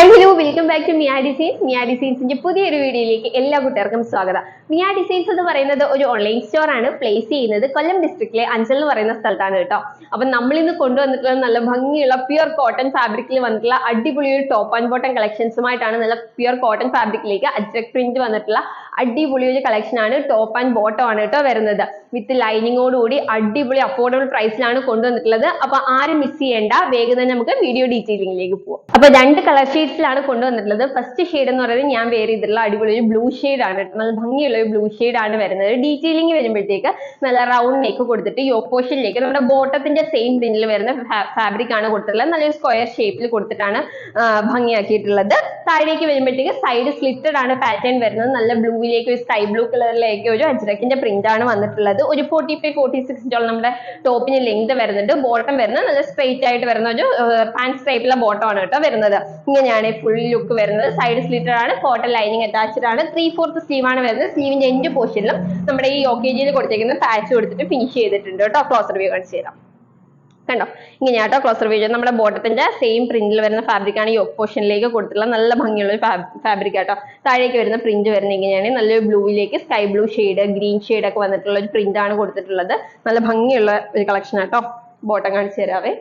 Hi hello, welcome back to Mia designs. Mia ഡിസൈൻസിന്റെ പുതിയൊരു വീഡിയോയിലേക്ക് എല്ലാ കൂട്ടുകാർക്കും സ്വാഗതം. മിയ ഡിസൈൻസ് എന്ന് പറയുന്നത് ഒരു ഓൺലൈൻ സ്റ്റോർ ആണ്. പ്ലേസ് ചെയ്യുന്നത് കൊല്ലം ഡിസ്ട്രിക്റ്റിലെ അഞ്ചൽ എന്ന് പറയുന്ന സ്ഥലത്താണ് കേട്ടോ. അപ്പൊ നമ്മൾ ഇന്ന് കൊണ്ടുവന്നിട്ടുള്ള നല്ല ഭംഗിയുള്ള പ്യുർ കോട്ടൺ ഫാബ്രിക്കിൽ വന്നിട്ടുള്ള അടിപൊളി ഒരു ടോപ്പ് ആൻഡ് ബോട്ടം കളക്ഷൻസുമായിട്ടാണ്. നല്ല പ്യുർ കോട്ടൺ ഫാബ്രിക്കിലേക്ക് അജ്രക് പ്രിന്റ് വന്നിട്ടുള്ള അടിപൊളി ഒരു കളക്ഷൻ ആണ്. ടോപ്പ് ആൻഡ് ബോട്ടം ആണ് കേട്ടോ വരുന്നത്. വിത്ത് ലൈനിങ്ങോടുകൂടി അടിപൊളി അഫോർഡബിൾ പ്രൈസിലാണ് കൊണ്ടുവന്നിട്ടുള്ളത്. അപ്പൊ ആരും മിസ് ചെയ്യേണ്ട, വേഗം തന്നെ നമുക്ക് വീഡിയോ ഡീറ്റെയിലിംഗിലേക്ക് പോവാം. അപ്പൊ രണ്ട് കളർ ഷെയ്ഡ്സിലാണ് കൊണ്ടുവന്നിട്ടുള്ളത്. ഫസ്റ്റ് ഷെയ്ഡ് എന്ന് പറയുന്നത് ഞാൻ വേറെ ചെയ്തിട്ടുള്ള അടിപൊളി ഒരു ബ്ലൂ ഷെയ്ഡ് ആണ്. നല്ല ഭംഗിയുള്ള ഒരു ബ്ലൂ ഷെയ്ഡ് ആണ് വരുന്നത്. ഡീറ്റെയിലിംഗ് വരുമ്പോഴത്തേക്ക് നല്ല റൗണ്ട് നെക്ക് കൊടുത്തിട്ട് യോക്ക് പോർഷനിലേക്ക് നമ്മുടെ ബോട്ടത്തിന്റെ സെയിം പ്രിന്റിൽ വരുന്ന ഫാബ്രിക് ആണ് കൊടുത്തിട്ടുള്ളത്. നല്ലൊരു സ്ക്വയർ ഷേപ്പിൽ കൊടുത്തിട്ടാണ് ഭംഗിയാക്കിയിട്ടുള്ളത്. താഴേക്ക് വരുമ്പോഴത്തേക്ക് സൈഡ് സ്ലിറ്റഡ് ആണ് പാറ്റേൺ വരുന്നത്. നല്ല ബ്ലൂവിലേക്ക് ഒരു സ്കൈ ബ്ലൂ കളറിലേക്ക് ഒരു അജ്രക്കിന്റെ പ്രിന്റ് ആണ് വന്നിട്ടുള്ളത്. ഒരു 45-46 ഇഞ്ചോളം നമ്മുടെ ടോപ്പിന് ലെങ്ത് വരുന്നുണ്ട്. ബോട്ടം വരുന്നത് നല്ല സ്ട്രെയിറ്റ് ആയിട്ട് വരുന്ന ഒരു പാൻസ് ടൈപ്പിലുള്ള ബോട്ടം ആണ് കേട്ടോ വരുന്നത്. ഇങ്ങനെയാണ് ഫുൾ ലുക്ക് വരുന്നത്. സൈഡ് സ്ലിറ്റഡ് ആണ്, കോട്ടൺ ലൈനിങ് അറ്റാച്ച്ഡ് ആണ്. 3/4 സ്ലീവ് ആണ് വരുന്നത്. സ്ലീവിന്റെ എൻഡ് പോർഷനിലും നമ്മുടെ ഈ യോക്കേജിൽ കൊടുത്തിരിക്കുന്ന പാച്ച് കൊടുത്തിട്ട് ഫിനിഷ് ചെയ്തിട്ടുണ്ട് കേട്ടോ. ക്ലോസർ വ്യൂ കാണിച്ചു തരാം. കണ്ടോ, ഇങ്ങനെയാട്ടോ ക്ലോസർ വ്യൂ. നമ്മുടെ ബോട്ടത്തിന്റെ സെയിം പ്രിന്റിൽ വരുന്ന ഫാബ്രിക് ആണ് യോക്ക് പോർഷനിലേക്ക് കൊടുത്തിട്ടുള്ള നല്ല ഭംഗിയുള്ള ഒരു ഫാബ്രിക് ആട്ടോ. താഴേക്ക് വരുന്ന പ്രിന്റ് വരുന്നത് ഇങ്ങനെയാണ്. നല്ലൊരു ബ്ലൂയിലേക്ക് sky blue shade, green shade ഒക്കെ വന്നിട്ടുള്ള ഒരു പ്രിന്റ് ആണ് കൊടുത്തിട്ടുള്ളത്. നല്ല ഭംഗിയുള്ള ഒരു കളക്ഷൻ ആട്ടോ. ബോട്ടം കാണിച്ചു തരാവേ.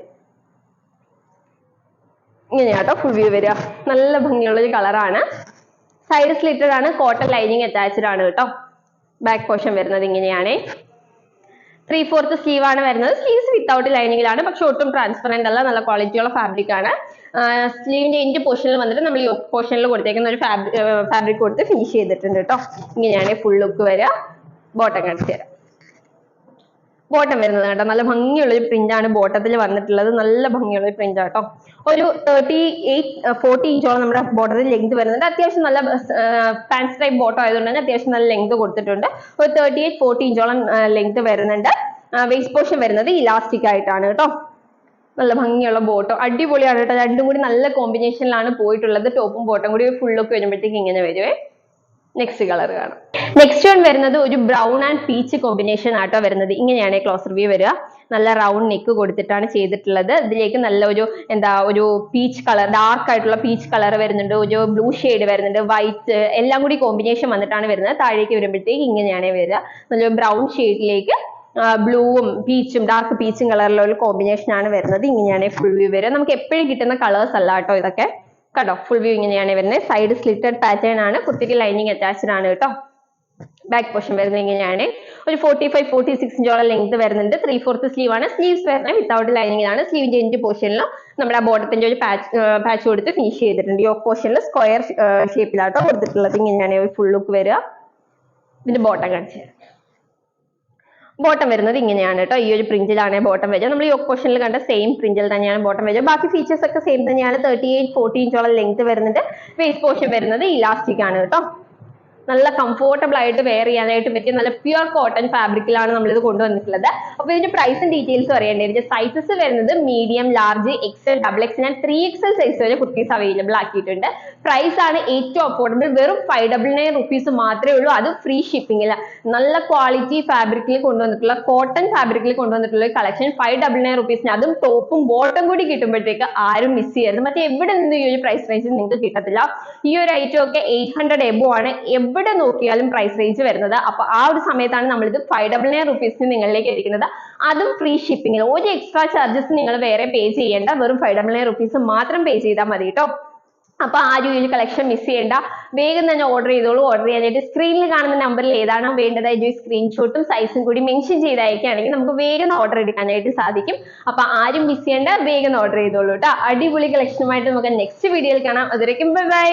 ഇങ്ങനെയാട്ടോ ഫുൾ വ്യൂ വരിക. നല്ല ഭംഗിയുള്ള ഒരു കളറാണ്. സൈഡ് സ്ലിറ്റഡ് ആണ്, കോട്ടൺ ലൈനിങ് അറ്റാച്ച്ഡ് ആണ് കേട്ടോ. ബാക്ക് പോർഷൻ വരുന്നത് ഇങ്ങനെയാണ്. 3/4 സ്ലീവ് ആണ് വരുന്നത്. സ്ലീവ്സ് വിത്തൗട്ട് ലൈനിങ്ങിലാണ്, പക്ഷെ ഒട്ടും ട്രാൻസ്പെറന്റ് അല്ല. നല്ല ക്വാളിറ്റിയുള്ള ഫാബ്രിക് ആണ്. സ്ലീവിന്റെ എൻഡ് പോർഷനിൽ വന്നിട്ട് നമ്മൾ യോക്ക് പോർഷനിൽ കൊടുത്തേക്കുന്ന ഒരു ഫാബ്രിക് കൊടുത്ത് ഫിനിഷ് ചെയ്തിട്ടുണ്ട് കേട്ടോ. ഇങ്ങനെയാണ് ഫുൾ ലുക്ക് വരിക. ബോട്ടം കാണിച്ചു തരാം. ബോട്ടം വരുന്നത് കേട്ടോ. നല്ല ഭംഗിയുള്ള ഒരു പ്രിന്റ് ആണ് ബോട്ടത്തിൽ വന്നിട്ടുള്ളത്. നല്ല ഭംഗിയുള്ള ഒരു പ്രിന്റ് ആട്ടോ. ഒരു 38-40 ഇഞ്ചോളം നമ്മുടെ ബോട്ടത്തിൽ ലെങ്ത് വരുന്നുണ്ട്. അത്യാവശ്യം നല്ല പാൻസ് ടൈപ്പ് ബോട്ടം ആയതുകൊണ്ട് തന്നെ അത്യാവശ്യം നല്ല ലെങ്ത് കൊടുത്തിട്ടുണ്ട്. ഒരു 38-40 ഇഞ്ചോളം ലെങ്ത് വരുന്നുണ്ട്. വേസ്റ്റ് പോർഷൻ വരുന്നത് ഇലാസ്റ്റിക് ആയിട്ടാണ് കേട്ടോ. നല്ല ഭംഗിയുള്ള ബോട്ടം, അടിപൊളിയാണ് കേട്ടോ. രണ്ടും കൂടി നല്ല കോമ്പിനേഷനിലാണ് പോയിട്ടുള്ളത്. ടോപ്പും ബോട്ടം കൂടി ഫുൾ ലുക്ക് വരുമ്പോഴത്തേക്ക് ഇങ്ങനെ വരുവേ. നെക്സ്റ്റ് കളർ കാണാം. നെക്സ്റ്റ് വൺ വരുന്നത് ഒരു ബ്രൗൺ ആൻഡ് പീച്ച് കോമ്പിനേഷൻ ആട്ടോ വരുന്നത്. ഇങ്ങനെയാണ് ക്ലോസർ വ്യൂ വരിക. നല്ല റൗണ്ട് നെക്ക് കൊടുത്തിട്ടാണ് ചെയ്തിട്ടുള്ളത്. ഇതിലേക്ക് നല്ല ഒരു പീച്ച് കളർ, ഡാർക്ക് ആയിട്ടുള്ള പീച്ച് കളർ വരുന്നുണ്ട്. ഒരു ബ്ലൂ ഷെയ്ഡ് വരുന്നുണ്ട്, വൈറ്റ്, എല്ലാം കൂടി കോമ്പിനേഷൻ വന്നിട്ടാണ് വരുന്നത്. താഴേക്ക് വരുമ്പോഴത്തേക്ക് ഇങ്ങനെയാണ് വരിക. നല്ലൊരു ബ്രൗൺ ഷെയ്ഡിലേക്ക് ബ്ലൂവും പീച്ചും ഡാർക്ക് പീച്ചും കളറിലുള്ള ഒരു കോമ്പിനേഷൻ ആണ് വരുന്നത്. ഇങ്ങനെയാണ് ഫുൾ വ്യൂ വരിക. നമുക്ക് എപ്പോഴും കിട്ടുന്ന കളേഴ്സ് അല്ല കേട്ടോ ഇതൊക്കെ. കേട്ടോ, ഫുൾ വ്യൂ ഇങ്ങനെയാണ് വരുന്നത്. സൈഡ് സ്ലിറ്റഡ് പാറ്റേൺ ആണ്, കുർത്തിക്ക് ലൈനിങ് അറ്റാച്ച്ഡ് ആണ് കേട്ടോ. ബാക്ക് പോർഷൻ വരുന്നത് ഇങ്ങനെയാണ്. ഒരു 45-46 ഇഞ്ചോളം ലെങ്ത് വരുന്നുണ്ട്. 3/4 സ്ലീവ് ആണ്. സ്ലീവ്സ് വരുന്നത് വിത്തൗട്ട് ലൈനിങ് ആണ്. സ്ലീവിന്റെ എൻഡ് പോർഷനിലും നമ്മുടെ ആ ബോട്ടത്തിന്റെ ഒരു പാച്ച് കൊടുത്ത് ഫിനിഷ് ചെയ്തിട്ടുണ്ട്. യോക്ക് പോർഷനിൽ സ്ക്വയർ ഷേപ്പിലാട്ടോ കൊടുത്തിട്ടുള്ളത്. ഇങ്ങനെയാണ് ഫുൾ ലുക്ക് വരിക. ഇതിന്റെ ബോട്ടം കാണിച്ചു. ബോട്ടം വരുന്നത് ഇങ്ങനെയാണ് കേട്ടോ. ഈ ഒരു പ്രിന്റിലാണ് ബോട്ടം വരിക. നമ്മൾ യോക്ക് പോർഷനിൽ കണ്ട സെയിം പ്രിന്റിൽ തന്നെയാണ് ബോട്ടം വരിക. ബാക്കി ഫീച്ചേഴ്സ് ഒക്കെ സെയിം തന്നെയാണ്. 38-40 ഇഞ്ചോളം ലെങ്ത് വരുന്നുണ്ട്. വേസ്റ്റ് പോർഷൻ വരുന്നത് ഇലാസ്റ്റിക് ആണ് കേട്ടോ. നല്ല കംഫോർട്ടബിൾ ആയിട്ട് വെയർ ചെയ്യാനായിട്ട് പറ്റിയ നല്ല പ്യുർ കോട്ടൺ ഫാബ്രിക്കിലാണ് നമ്മൾ ഇത് കൊണ്ടുവന്നിട്ടുള്ളത്. അപ്പൊ ഇതിന്റെ പ്രൈസും ഡീറ്റെയിൽസും അറിയേണ്ടത്. ഇതിന്റെ സൈസസ് വരുന്നത് medium, large, XL, XXL and 3XL size വരെ കുർത്തീസ് അവൈലബിൾ ആക്കിയിട്ടുണ്ട്. പ്രൈസ് ആണ് ഏറ്റവും അഫോർഡബിൾ. വെറും 599 റുപ്പീസ് മാത്രമേ ഉള്ളൂ. അത് ഫ്രീ ഷിപ്പിംഗില്ല. നല്ല ക്വാളിറ്റി ഫാബ്രിക്കിൽ കൊണ്ടുവന്നിട്ടുള്ള, കോട്ടൺ ഫാബ്രിക്കിൽ കൊണ്ടുവന്നിട്ടുള്ള കളക്ഷൻ 599 റുപ്പീസിന്, അതും ടോപ്പും ബോട്ടം കൂടി കിട്ടുമ്പോഴത്തേക്ക് ആരും മിസ് ചെയ്യരുത്. മറ്റേ എവിടെ നിന്ന് ഈ ഒരു പ്രൈസ് റേഞ്ച് നിങ്ങൾക്ക് കിട്ടത്തില്ല. ഈ ഒരു ഐറ്റം ഒക്കെ 800 എബോ ആണ് എവിടെ നോക്കിയാലും പ്രൈസ് റേഞ്ച് വരുന്നത്. അപ്പൊ ആ ഒരു സമയത്താണ് നമ്മൾ ഇത് 599 റുപ്പീസിന് നിങ്ങളിലേക്ക് എത്തിക്കുന്നത്. അതും ഫ്രീ ഷിപ്പിംഗിൽ. ഒരു എക്സ്ട്രാ ചാർജസ് നിങ്ങൾ വേറെ പേ ചെയ്യേണ്ട. വെറും 599 റുപ്പീസ് മാത്രം പേ ചെയ്താൽ മതി കേട്ടോ. അപ്പൊ ആരും ഈ കളക്ഷൻ മിസ് ചെയ്യേണ്ട. വേഗം തന്നെ ഓർഡർ ചെയ്തോളൂ. ഓർഡർ ചെയ്യാനായിട്ട് സ്ക്രീനിൽ കാണുന്ന നമ്പറിൽ ഏതാണോ വേണ്ടതായിട്ട് സ്ക്രീൻഷോട്ടും സൈസും കൂടി മെൻഷൻ ചെയ്ത് അയക്കുകയാണെങ്കിൽ നമുക്ക് വേഗം ഓർഡർ എടുക്കാനായിട്ട് സാധിക്കും. അപ്പൊ ആരും മിസ് ചെയ്യേണ്ട, വേഗം ഓർഡർ ചെയ്തോളൂ കേട്ടോ. അടിപൊളി കളക്ഷനുമായിട്ട് നമുക്ക് നെക്സ്റ്റ് വീഡിയോയിൽ കാണാം. അതുവരേക്കും ബൈ ബൈ.